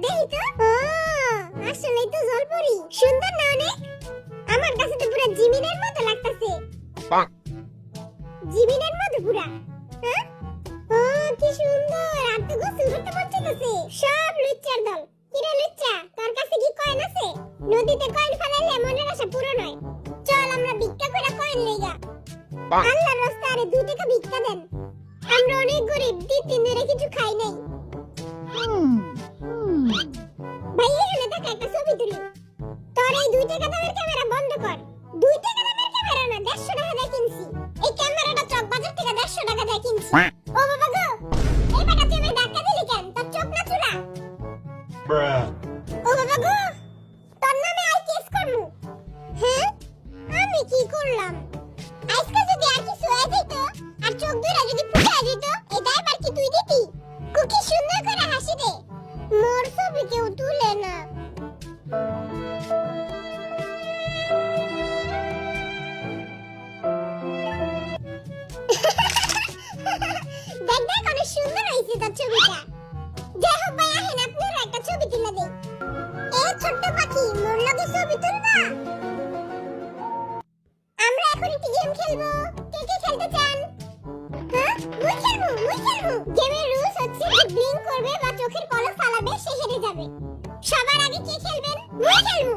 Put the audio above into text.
দেখি তো। ও আসলেই তো জলপরি, সুন্দর না অনেক? আমার কাছে তো পুরো জিমিনের মতো লাগতাছে। জিমিনের মতো পুরা। হ্যাঁ, ও কি সুন্দর, আর তো গোসল করতে মন চাইতেছে। সব লুচ্চার দল। কিরে লুচ্চা, তোর কাছে কি কয়েন আছে? নদীতে কয়েন ফেলাইলে মনের আশা পূরণ হয়। চল আমরা ভিক্ষা করে কয়েন লইগা। আল্লাহর রাস্তায় আরে 2 টাকা ভিক্ষা দেন। আমরা অনেক গরিব, 2 দিন ধরে কিছু খাই নাই। ভাই এখানে দেখ, একটা ছবি তুলি। তোর এই 2 টাকা দামের ক্যামেরা বন্ধ কর। 2 টাকা দামের ক্যামেরা না, 150 টাকা দিয়ে কিনছি। এই ক্যামেরাটা চক বাজার থেকে 150 টাকা দিয়ে কিনছি। ও বাবা গো, এই বেটা তুই আমায় ধাক্কা দিলি কেন? তোর চোখ না চুরা? ও বাবা গো, তোর নামে আর কেস করমু। হ্যাঁ, আমি কি করলাম? আজকে যদি আর কিছু হয়ে যেত, আর চোখ দুইটা যদি ফুটে যেত, এই দায়বার কি তুই দিতি? কুকি সুন্দর করে হাসি দে। মোর ছবি কেউ তুলে না। দেখ দেখ, অনেক সুন্দর হয়েছে তোর ছবিটা। যাই হোক ভাই, আহেন আপনারা একটা ছবি তুলে দেই। এ ছোট্ট পাখি, মোর লগে ছবি তুলবা? আমরা এখন একটি গেম খেলবো। কে কে খেলতে চান? হ্যাঁ, মুই খেলবো। গেমের রুলস হচ্ছে যে ব্লিঙ্ক করবে বা চোখের পলক ফালাবে, সে হেরে যাবে। সবার আগে কে খেলবেন? মুই খেলবো।